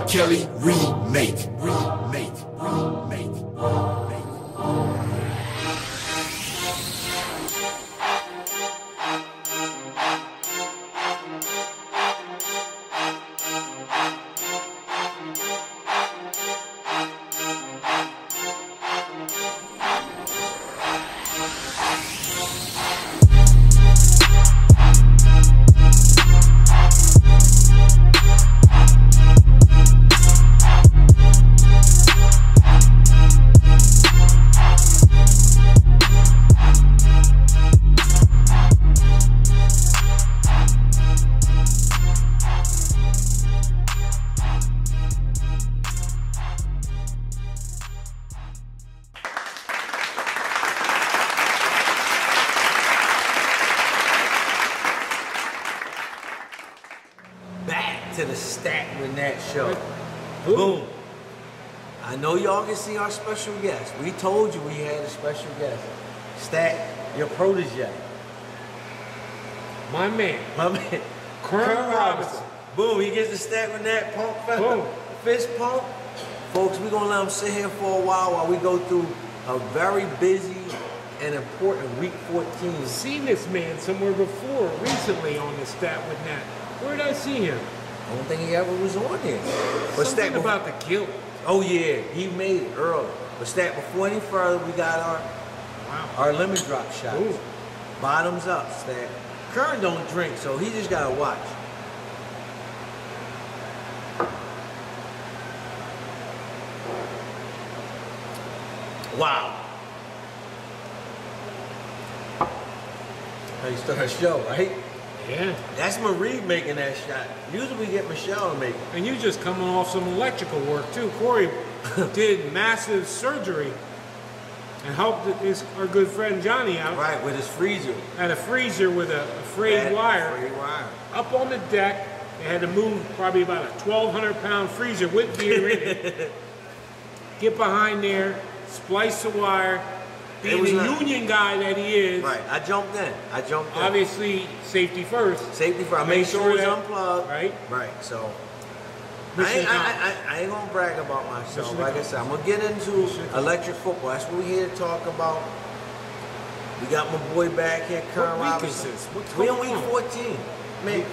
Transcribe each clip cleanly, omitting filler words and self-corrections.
Kelly remake. Remake. Remake. To the Stat with Nat Show. Boom. I know y'all can see our special guest. We told you we had a special guest. Stat, your protege. My man. Kern Robinson. Boom, he gets the Stat with Nat pump. Boom. Fist pump. Folks, we're going to let him sit here for a while we go through a very busy and important week 14. Seen this man somewhere before, recently on the Stat with Nat. Where did I see him? I don't think he ever was on here. But something about the guilt. Oh yeah, he made it early. But Stat, before any further, we got our lemon drop shots. Ooh. Bottoms up, Stat. Kern don't drink, so he just gotta watch. Wow. How you start a show, right? Yeah. That's Marie making that shot. Usually we get Michelle to make it. And you just coming off some electrical work too. Corey did massive surgery and helped our good friend Johnny out. Right, with his freezer. Had a freezer with a frayed wire. Frayed wire. Up on the deck, they had to move probably about a 1,200-pound freezer with beer in it. Get behind there, splice the wire. Being the union guy that he is. Right, I jumped in. Obviously, safety first. Safety first. I made sure it's unplugged. Right. Right, so. I ain't gonna brag about myself. Like I said, I'm gonna get into electric football. That's what we're here to talk about. We got my boy back here, Kern Robinson. We on week 14. Man,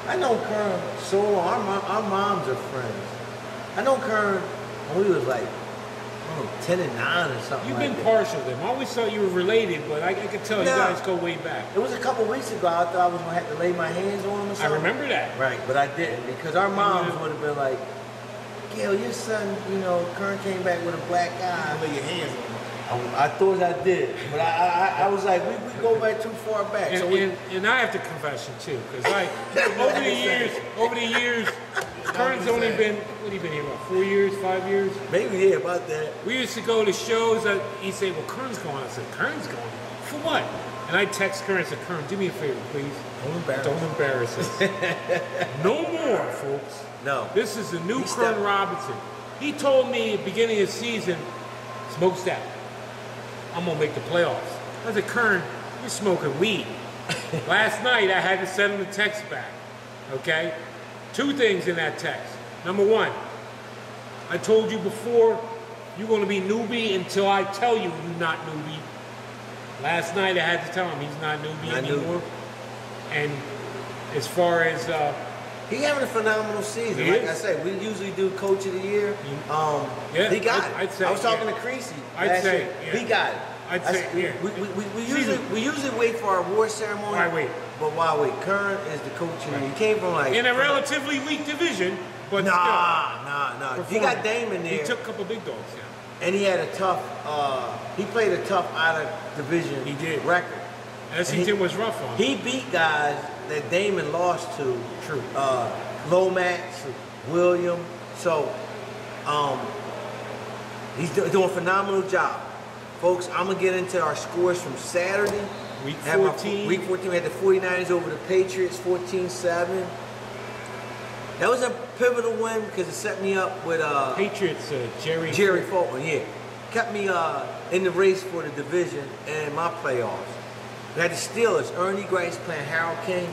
I know Kern so long. Our moms are friends. I know Kern when we was like, 10 and 9 or something. You've been partial to them. I always thought you were related, but I could tell you guys go way back. It was a couple weeks ago. I thought I was going to have to lay my hands on him or something. I remember that. Right, but I didn't because our moms would have been like, Gail, your son, Kern came back with a black eye. Lay your hands on him. I thought I did, but I was like, we go back too far back. And I have to confession too, because over the years, Kern's only been, what, he been here, about 4 years, 5 years? Maybe, yeah, about that. We used to go to shows, he'd say, well, Kern's going. I said, Kern's going? For what? And I text Kern and said, Kern, do me a favor, please. Don't embarrass us. No more, folks. No. This is the new Kern Robinson. He told me at the beginning of the season, smoke Stat. I'm going to make the playoffs. I said, Kern, you're smoking weed. Last night, I had to send him a text back, okay? 2 things in that text. Number 1, I told you before, you're going to be newbie until I tell you you're not newbie. Last night, I had to tell him he's not newbie anymore. And as far as... He's having a phenomenal season. Like I said, we usually do Coach of the Year. Yeah, he got it. I'd say, I was talking to Creasy. I'd say he got it. I'd say we usually wait for our award ceremony. Why wait? But why wait? Kern is the coach of the year. He came from like in a relatively weak division, but nah. He got Damon there. He took a couple big dogs. Yeah. And he had a tough. He played a tough out of division. He did record. Lexington was rough on him. He beat guys that Damon lost to. True. Lomax, William. So, he's doing a phenomenal job. Folks, I'm going to get into our scores from Saturday. Week 14. Week 14, we had the 49ers over the Patriots, 14-7. That was a pivotal win because it set me up with... Patriots, Jerry Fulton, yeah. Kept me in the race for the division and my playoffs. We had the Steelers, Ernie Grice playing Harold King,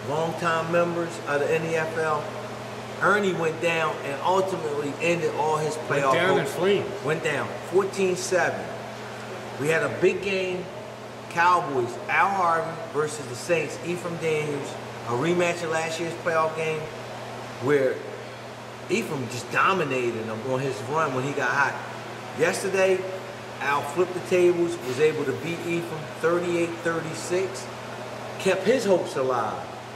longtime members of the NEFL. Ernie went down and ultimately ended all his playoff Went down in hopes. flames. Went down 14-7. We had a big game. Cowboys, Al Harvey versus the Saints, Ephraim Daniels, a rematch of last year's playoff game where Ephraim just dominated him on his run when he got hot. Yesterday, Al flipped the tables, was able to beat Ephraim 38-36, kept his hopes alive.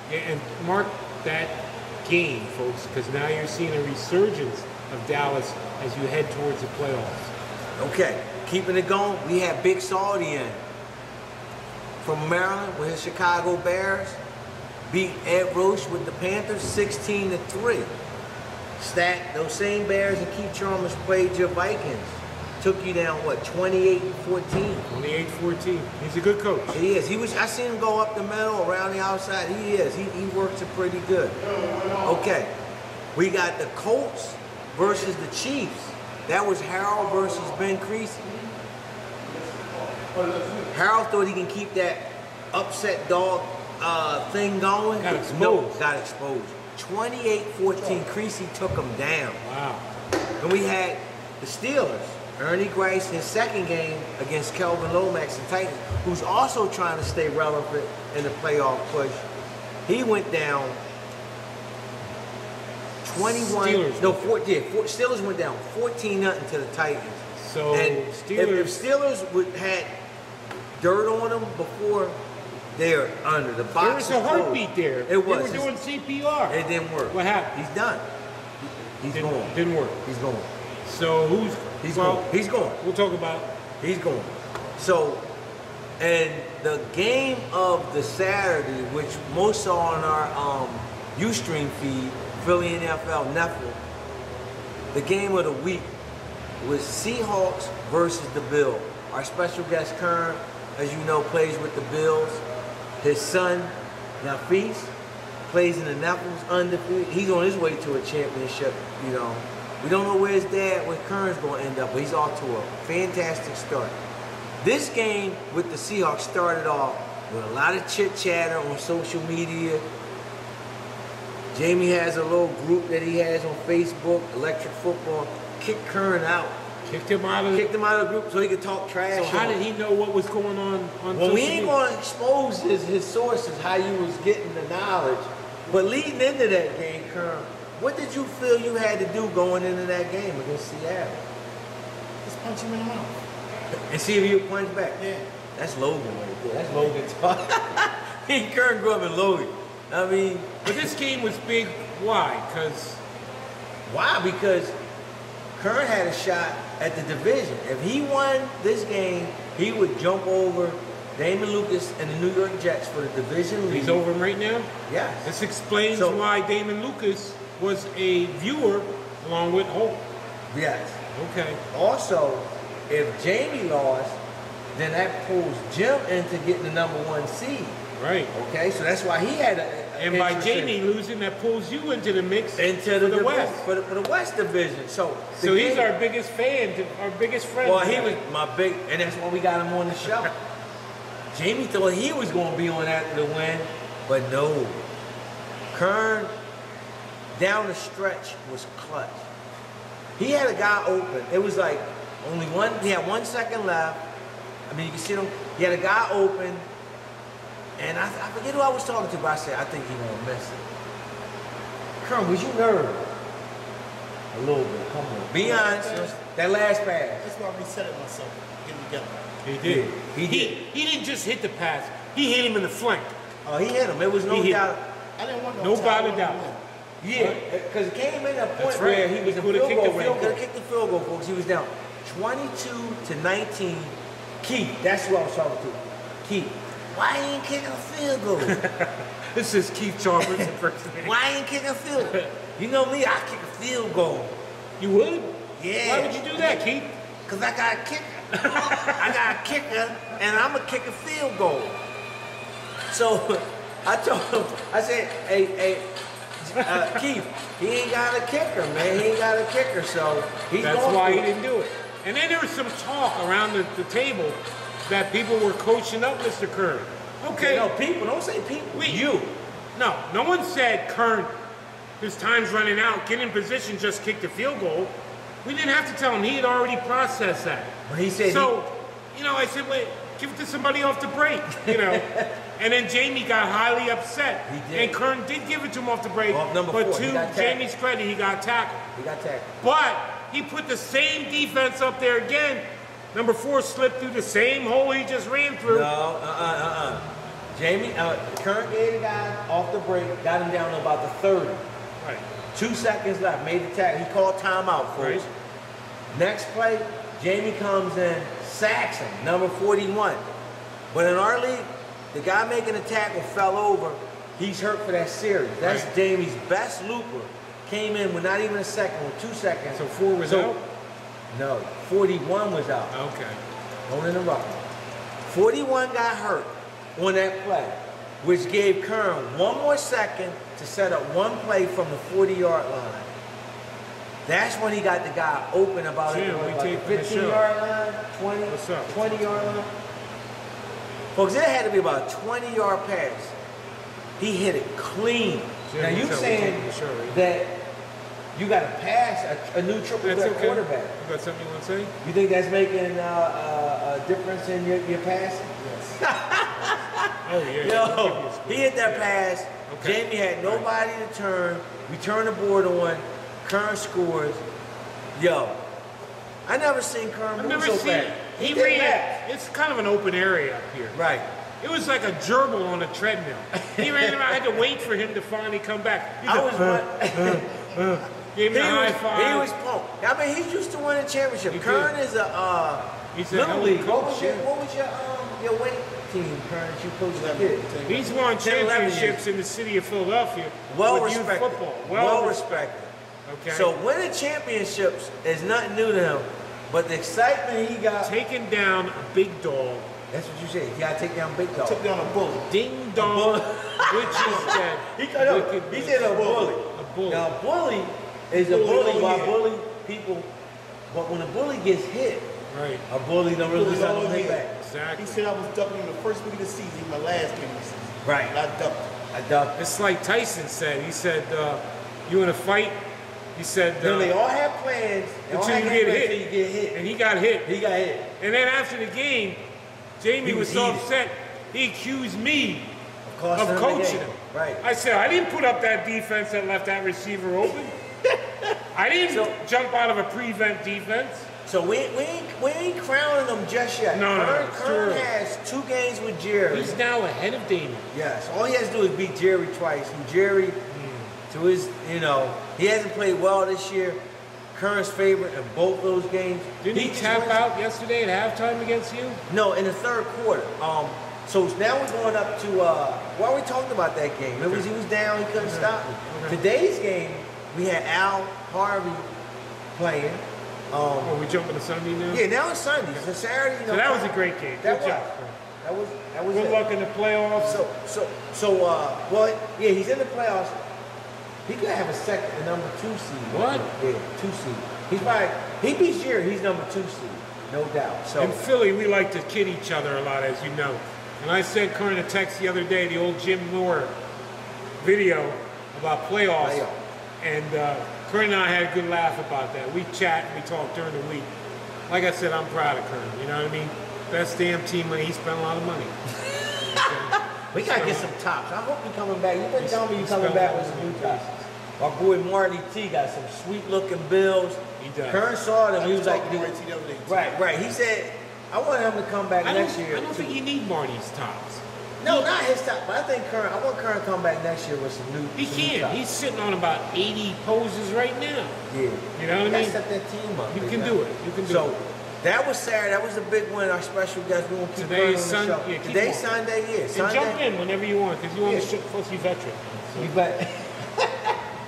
Yeah, and mark that game, folks, because now you're seeing a resurgence of Dallas as you head towards the playoffs. Okay, keeping it going, we had Big Salty in from Maryland with his Chicago Bears. Beat Ed Roche with the Panthers 16-3. Stat, those same Bears and Keith Chalmers played your Vikings. Took you down, what, 28-14? 28-14. He's a good coach. He is. I seen him go up the middle, around the outside. He is. He works it pretty good. Okay. We got the Colts versus the Chiefs. That was Harold versus Ben Creasy. Harold thought he can keep that upset dog thing going. Got exposed. No, got exposed. 28-14. Creasy took him down. Wow. And we had the Steelers. Ernie Grice, his second game against Kelvin Lomax and Titans, who's also trying to stay relevant in the playoff push. He went down 21. Steelers. No, Steelers went down 14-0 to the Titans. So And Steelers. if Steelers had dirt on them before, they're under. The There box was a is closed. heartbeat there. It was. They were doing CPR. It didn't work. What happened? He's done. He's going. Didn't work. He's going. So who's? He's well, going. He's going. We'll talk about. He's going. So, and the game of the Saturday, which most saw on our Ustream feed, PhillyNEFL, the game of the week was Seahawks versus the Bills. Our special guest, Kern, as you know, plays with the Bills. His son, Nafis, plays in the Naples undefeated. He's on his way to a championship, you know. We don't know where his dad, where Kern's going to end up, but he's off to a fantastic start. This game with the Seahawks started off with a lot of chit-chatter on social media. Jamie has a little group that he has on Facebook, Electric Football. Kicked Kern out. Kicked him out of the group so he could talk trash. So how did he know what was going on Well, social we ain't media? going to expose his sources, how you was getting the knowledge. But leading into that game, Kern, what did you feel you had to do going into that game against Seattle? Just punch him in the mouth. And see if you punch back? Yeah. That's Logan right there. That's Logan talk. Me and Kern grew up in Logan. I mean, But this game was big. Why? why? Because Kern had a shot at the division. If he won this game, he would jump over Damon Lucas and the New York Jets for the division lead. He's over him right now. Yes. This explains So- why Damon Lucas was a viewer along with Hope. Yes. Okay. Also, if Jamie lost, then that pulls Jim into getting the #1 seed. Right. Okay, so that's why he had a And by interest in- Jamie losing, that pulls you into the mix into for the the West. for the West division. So He's our biggest fan, our biggest friend. Well, he was my big, and that's why we got him on the show. Jamie thought he was going to be on after the win, but no. Kern, down the stretch, was clutch. He had a guy open. It was like only one, he had 1 second left. I mean, you can see him. He had a guy open, and I forget who I was talking to, but I said, I think he's going to miss it. Kern, was you nervous? A little bit, come on. Be honest. That last pass. That's why I reset it myself. Get it together. He did. He did. He didn't just hit the pass. He hit him in the flank. Oh, he hit him. It was no He hit doubt. I didn't want No tie, doubt I a wanted doubt. to win. Yeah, because it came in a point That's where right. he was He in could've field kicked goal the range. field Could have goal. kicked the field goal, folks. He was down 22-19. Keith, that's who I was talking to. Keith, why ain't kicking a field goal? This is Keith Chalmers impersonating. Why ain't kicking a field goal? You know me, I kick a field goal. You would? Yeah. Why would you do that, Keith? Because I got a kicker. I got a kicker, and I'm going to kick a field goal. So I told him, I said, hey, Keith, he ain't got a kicker, man. He ain't got a kicker, so he's That's going why for he it. didn't do it. And then there was some talk around the table that people were coaching up Mr. Kern. Okay. No, people, don't say people. No one said Kern His time's running out. Get in position, just kick the field goal. We didn't have to tell him. He had already processed that. But he said so. You know, I said, wait, give it to somebody off the break. You know, and then Jamie got highly upset. He did. And Kern did give it to him off the break. Well, number but 4, to Jamie's credit, he got tackled. He got tackled. But he put the same defense up there again. Number 4 slipped through the same hole he just ran through. No, Jamie, Kern gave the guy off the break, got him down to about the 30. Right. 2 seconds left, made the tackle. He called timeout for us. Next play, Jamie comes in, sacks him, number 41. But in our league, the guy making the tackle fell over. He's hurt for that series. That's Jamie's best looper. Came in with not even a second, with 2 seconds. So 4 was out? No, 41 was out. Okay. Don't interrupt. 41 got hurt on that play, which gave Kern 1 more second to set up one play from the 40-yard line. That's when he got the guy open about Jim, the 15-yard line, 20, What's up? 20-yard line. Folks, it had to be about a 20-yard pass. He hit it clean. Jim, now, you saying that you got to pass a new triple threat quarterback. You got something you want to say? You think that's making a difference in your passing? Yes. Oh, yeah. Yo, he hit that pass. Okay. Jamie had nobody to turn. We turned the board on. Kern scores. Yo, I never seen Kern move so fast. He ran. It's kind of an open area up here. Right. It was like a gerbil on a treadmill. He ran around. I had to wait for him to finally come back. He's gave me a high five. He was pumped. I mean, he's used to winning championship. Kern is a he's a little league. What was coach, your weight team, Kern, that you coached as a kid? He's won championships in the city of Philadelphia with youth football. Well respected. Okay. So winning championships is nothing new to him, but the excitement he got. Taking down a big dog. That's what you said. You gotta take down big dog. Took down a bully. Ding dong. Which is that? He said a bully. A bully. Now a bully is a bully by bully people, but when a bully gets hit, Right. a bully don't really Bully's hit back. Exactly. He said I was ducking him the first week of the season, my last game of the season. Right. And I ducked him. I ducked. It's like Tyson said. He said, you in a fight? He said, Then they all have plans. until you get hit. And he got hit. He got hit. And then after the game, Jamie was so upset, he accused me of coaching him. Right. I said, I didn't put up that defense that left that receiver open. I didn't jump out of a prevent defense. So we ain't crowning them just yet. No, Kern has 2 games with Jerry. He's now ahead of Damien. Yes. All he has to do is beat Jerry twice. And Jerry, to his, he hasn't played well this year. Kern's favorite in both those games. Didn't he tap out yesterday at halftime against you? No, in the third quarter. So now we're going up to, while we talked about that game, he was down, he couldn't stop me. Okay. Today's game, we had Al Harvey playing. We jumping to Sunday now? Yeah, now it's Sunday. So Saturday, So that was a great game. Good job. That was Good luck in the playoffs. He's in the playoffs. He could have a number 2 seed. What? Yeah, 2 seed. He beats Jerry, he's number 2 seed, no doubt. So In Philly, we like to kid each other a lot, as you know. And I sent Kern a text the other day, the old Jim Moore video about playoffs. And Kern and I had a good laugh about that. We chat and we talk during the week. Like I said, I'm proud of Kern. You know what I mean? Best damn team money. He spent a lot of money. we got to get some tops. I hope you're coming back. You've been telling me you're coming back with some new tops. Our boy Marty T got some sweet looking bills. He does. Kern saw them. He was like, right. right. He said, I want him to come back next year. I don't think you need Marty's tops. No, not his top, but I think I want Kern to come back next year with some new. He can. He's sitting on about 80 poses right now. Yeah. You know what I mean? Set that team up. You can do it. You can do it. So that was Saturday. That was a big win. Our special guest. We won't keep Today's Kern on the show. Yeah, Today's Sunday. Yeah. And Sunday. jump in whenever you want, because you want to shoot plus you veteran. So. He's back.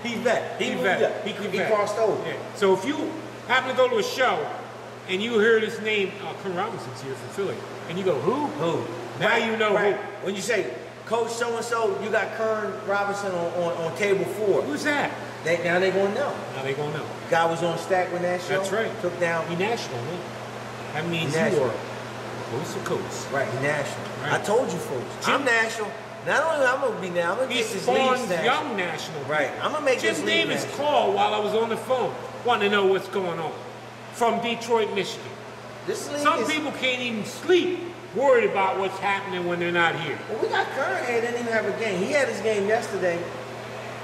He's back. He moved up. He crossed over. Yeah. So if you happen to go to a show and you hear this name, Kern Robinson's here from Philly, and you go, who? Who? Now you know who. When you say Coach so-and-so, you got Kern Robinson on table 4. Who's that? Now they gonna know. Now they gonna know. Guy was on Stack with Nat Show. That's right. Took down. He national, huh? That means you are coast to coast. Right, he national. Right. I told you folks. I'm national. Not only I'm gonna be now, I'm gonna He get this league spawns snatched. young national. Right. I'm gonna make Jim this league Davis national. called while I was on the phone, wanting to know what's going on from Detroit, Michigan. This league Some is, people can't even sleep, worried about what's happening when they're not here. Well, we got Kern here. Didn't even have a game. He had his game yesterday.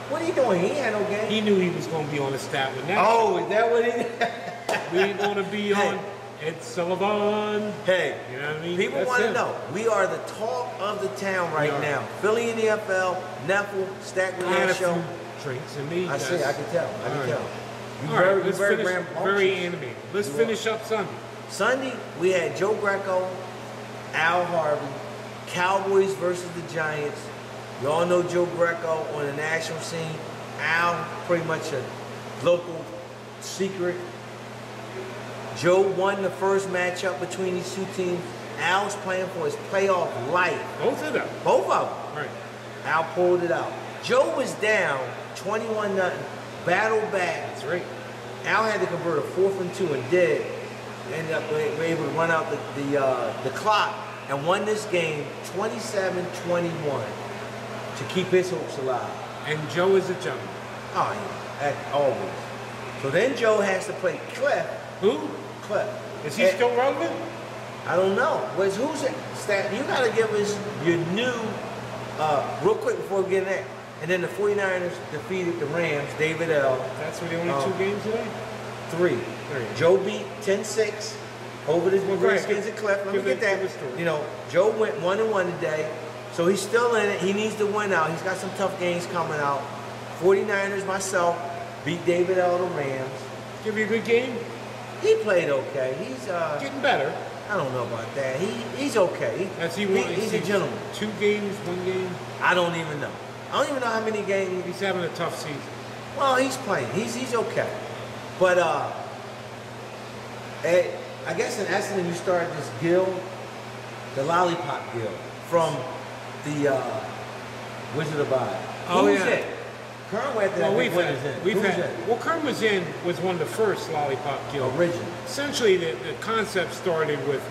What are you doing? He had no game. He knew he was going to be on the stat with Nat Show. Oh, is that what he? We're going to be on Ed Sullivan. Hey, You know what I mean? people That's want to him. know. We are the talk of the town right are. now. PhillyNEFL, NEFL, Stack with I had Nat a Show. few drinks in me. I see. I can tell. I can All right. tell. You All right, very, let's very finish. rambunctious. Very animated. Let's You finish up Sunday. Sunday, we had Joe Greco, Al Harvey, Cowboys versus the Giants. You all know Joe Greco on the national scene. Al, pretty much a local secret. Joe won the first matchup between these two teams. Al's playing for his playoff life. Both of them. Both of them. Right. Al pulled it out. Joe was down 21-0, battled back. That's right. Al had to convert a 4th and 2 and did. Ended up being able to run out the clock and won this game 27-21 to keep his hopes alive. And Joe is a gentleman. Oh, yeah, always. So then Joe has to play Cliff. Who? Cliff. Is he still relevant? I don't know. Who's it? Stat? You got to give us your new, real quick before we get in there. And then the 49ers defeated the Rams, David L. That's for the only 2 games today? 3. Joe beat 10-6 over the Well, Redskins give- at Cliff. Let me give get it- that. give the story. You know, Joe went 1-1 today, so he's still in it. He needs to win out. He's got some tough games coming out. 49ers, myself, beat David L. the Rams. Give you a good game? He played okay. He's Getting better. I don't know about that. He's okay. As he He's a gentleman. 2 games, 1 game. I don't even know. I don't even know how many games. He's having a tough season. Well, he's playing. He's okay. But I guess in Essendon you started this guild, the Lollipop Guild, from the Wizard of Oz. Oh, Who's yeah. it? Kern went there. Well, Who's in? well, Kern was one of the first Lollipop Guild. Original. Essentially, the concept started with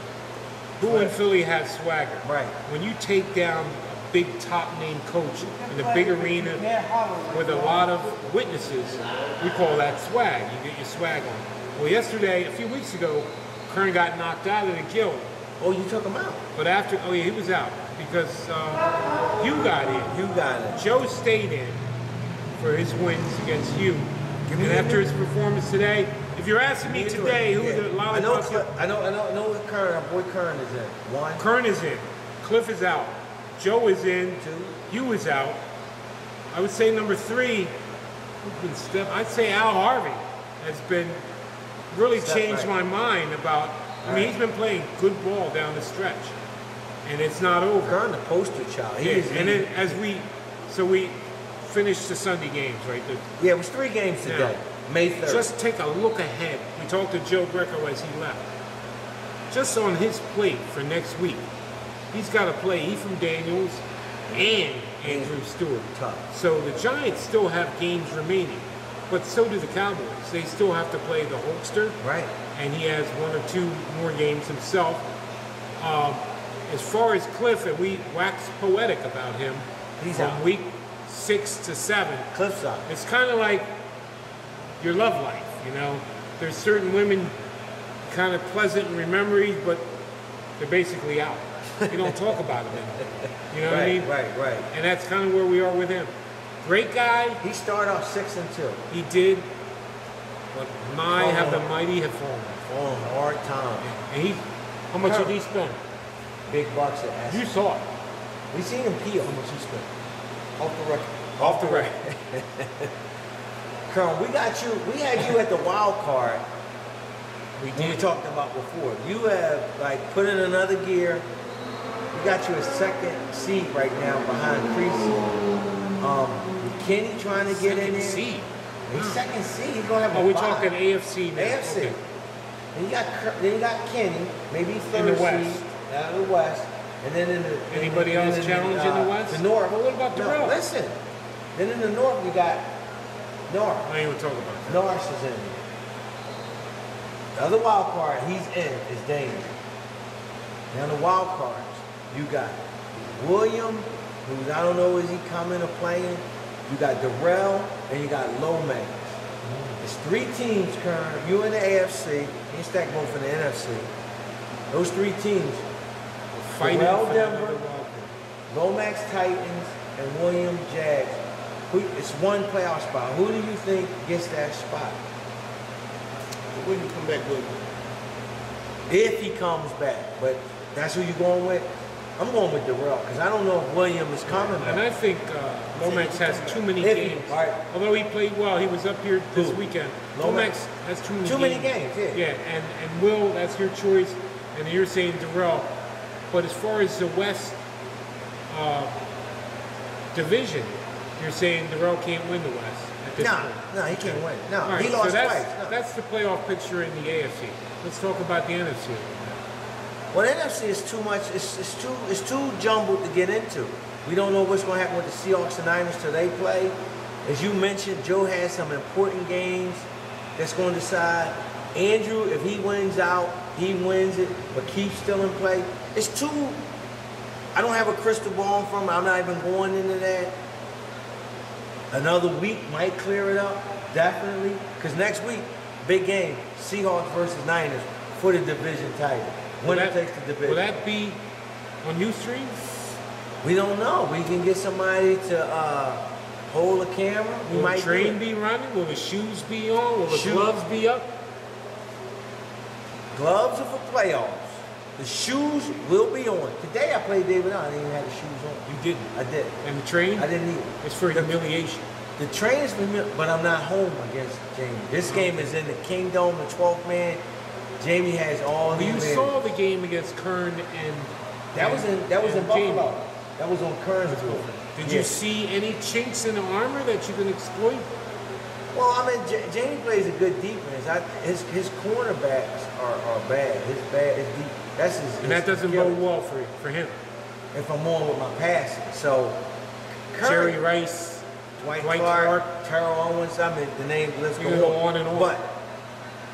who in Philly has swagger. Right. When you take down a big top name coach in a big arena with a lot of witnesses, we call that swag. You get your swag on. Well, yesterday, a few weeks ago, Kern got knocked out of the guild. Oh, you took him out. But after, oh yeah, he was out because Hugh got in. You got it. Joe stayed in for his wins against Hugh. Give me And the after name. his performance today, if you're asking me today who the I know. Lollipop I know. Kern. Our boy Kern is in. 1. Kern is in, Cliff is out, Joe is in, 2. Hugh is out. I would say number 3, I'd say Al Harvey has been really Step changed right. my mind about. I mean, he's been playing good ball down the stretch, and it's not over. Kern, the poster child. He Yeah, is. and then we finished the Sunday games, right? Yeah, it was 3 games today. May 3rd. Just take a look ahead. We talked to Joe Greco as he left. Just on his plate for next week, he's got to play Ephraim Daniels and Andrew Stewart. Tough. So the Giants still have games remaining, but so do the Cowboys. They still have to play the Hulkster, Right. and he has 1 or 2 more games himself. As far as Cliff, and we wax poetic about him, He's from out. week 6 to 7. Cliffside. It's kind of like your love life, you know. There's certain women kind of pleasant in your memories, but they're basically out. You don't talk about them anymore. You know what I mean? Right. And that's kind of where we are with him. Great guy, He started off 6 and 2. he did, but have the mighty have fallen. On hard time. And how much did he spend? Big bucks at Aston. You saw it. We seen him peel. How much he spent? Off the record. Off the record. Kern, we had you at the wild card. We We did. talked about before. You have put in another gear. We got you a second seat right now behind Creasy. Kenny trying to get in Second there. seed. He's second seed. He's gonna have a Oh, we're bye. talking AFC now. AFC. Okay. Then you got Kenny, maybe third In the West. seed out of the West, and then in the Anybody else challenge in the West? The North. Well, what about the No, Road? listen. Then in the North you got North. I ain't even talking about that. Norris is in. The other wild card he's in is Daniel. Now the wild cards, you got William who's I don't know is he coming or playing. You got Darrell and you got Lomax. It's 3 teams, Kern. You in the AFC. You stack both in the NFC. Those 3 teams. Darrell Denver, Lomax Titans, and William Jags. It's one playoff spot. Who do you think gets that spot? When you come back with? If he comes back. But that's who you're going with? I'm going with Darrell because I don't know if William is coming back. And I think Lomax has too many games. Right. Although he played well, he was up here this weekend. Lomax has too many games. Yeah. And Will, that's your choice. And you're saying Darrell. But as far as the West division, you're saying Darrell can't win the West at this point. No, he can't win. No, Right, he lost so that's, twice. No. That's the playoff picture in the AFC. Let's talk about the NFC. Well, the NFC is too much. It's too jumbled to get into. We don't know what's going to happen with the Seahawks and Niners till they play. As you mentioned, Joe has some important games that's going to decide. Andrew, if he wins out, he wins it, but Keith's still in play. It's too. I don't have a crystal ball from it. I'm not even going into that. Another week might clear it up, definitely. Because next week, big game, Seahawks versus Niners for the division title. Winner takes the division. Will that be on Ustream? We don't know. We can get somebody to hold a camera. Will the train be running? Will the shoes be on? Will the gloves be up? Gloves are for playoffs. The shoes will be on. Today I played David on. I didn't even have the shoes on. You didn't? I did. And the train? I didn't either. It's for humiliation. The train is for me, but I'm not home against Jamie. This game is in the Kingdom, the 12th man. Jamie has all the. You saw the game against Kern and that was in Buffalo. That was on Kern's field. Did you see any chinks in the armor that you can exploit? Well, I mean, Jamie plays a good defense. His cornerbacks are bad. His deep. That's his. And that doesn't bode well for him. If I'm on with my passing, so Jerry Rice, Dwight Clark, Terrell Owens. I mean, the name list go on and on. But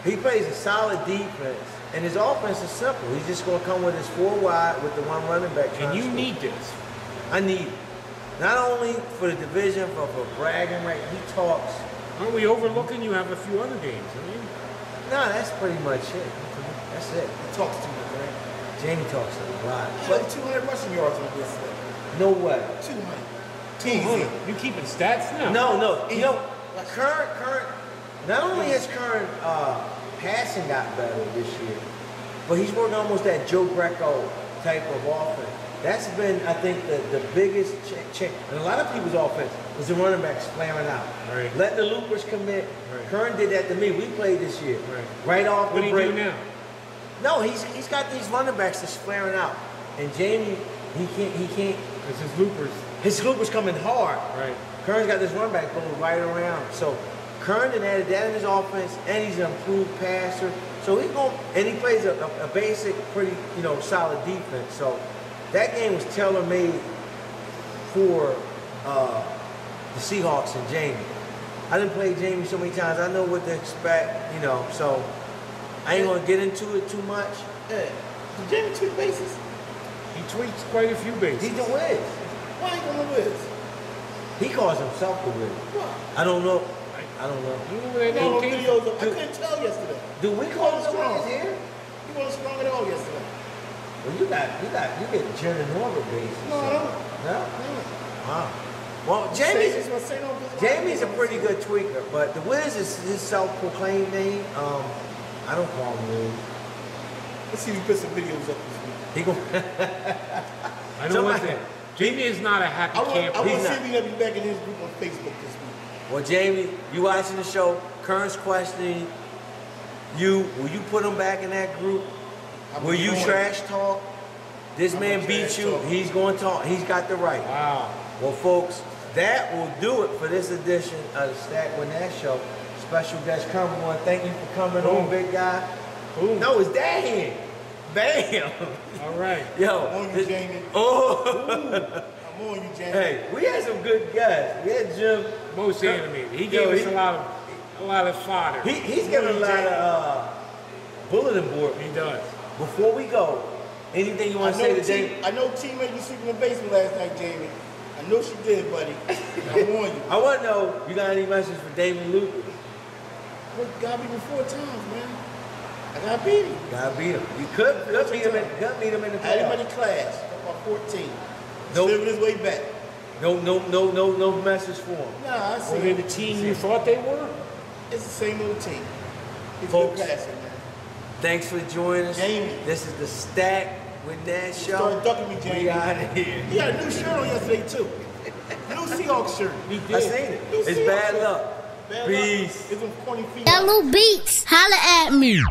he plays a solid defense, and his offense is simple. He's just going to come with his 4 wide with the 1 running back. And you need this. I need it. Not only for the division, but for bragging right. He talks. Aren't we overlooking? You have a few other games, I mean. No, that's pretty much it. That's it. He talks too much, right? Jamie talks a lot. But 200 rushing yards on this thing. No way. 200. 200. You keeping stats now? No. You know, Kern. Not only has Kern passing got better this year, but he's working almost that Joe Greco type of offense. That's been, I think, the biggest change. And a lot of people's offense was the running backs flaring out. Right. Let the loopers commit. Right. Kern did that to me. We played this year. Right off the break. What do you do now? No, he's got these running backs that's flaring out. And Jamie, he can't. Because His loopers coming hard. Right. Kern's got this running back going right around. So Kern added that in his offense, and he's an improved passer. So he plays a basic, pretty solid defense. So that game was tailor-made for the Seahawks and Jamie. I didn't play Jamie so many times. I know what to expect, so I ain't going to get into it too much. Did Jamie tweak bases? He tweaks quite a few bases. He's the Wiz. Why ain't gonna Wiz? He calls himself the Wiz. What? I don't know. I don't know. You know where that No name came videos from? of, I couldn't tell yesterday. Do we call him the strong Wiz here? He wasn't strong at all yesterday. Well, you get Jenna Norbert bases. No, I don't. No? No. Wow. Well, Jamie's a pretty good tweaker, but the Wiz is his self-proclaimed name. I don't call him Wiz. Let's see if we put some videos up this week. He go. I know one thing. Jamie is not a happy camper. I want to see if he'll be back in his group on Facebook this week. Well, Jamie, you watching the show? Kern's questioning you. Will you put him back in that group? Will you trash talk? This man beat you. He's going to talk. He's got the right. Wow. Well, folks, that will do it for this edition of the Stack with Nat Show. Special guest Kern, we want to thank you for coming on, big guy. Ooh. No, it's that here. Bam. All right. Yo. I'm on you, Jamie. Oh. I'm on you, Jamie. Hey, we had some good guys. We had Jim. Most animated. He gave us a lot of fodder. He's giving a lot of bulletin board. He does. Before we go, anything you want to say to Jamie? I know teammate was sleeping in the basement last night, Jamie. I know she did, buddy. I warn you. I want to know, you got any message for Damon Lucas? Well, got beat him 4 times, man. I got beat him. Gotta beat him. You could beat him in the I had him in playoffs. the class. About 14. Nope. Living his way back. No message for him. Nah, I see. Were they the team you thought they were? It's the same old team. He's a Folks. good passer, man. Thanks for joining us. Jamie. This is the Stack with Nat Show. Started ducking me, Jamie. We out of here. He had a new shirt on yesterday, too. New Seahawks shirt. He did. I seen it. New It's Seahawks bad shirt. luck. Bad Peace. luck. It's them corny feet. Yellow Beats, holla at me.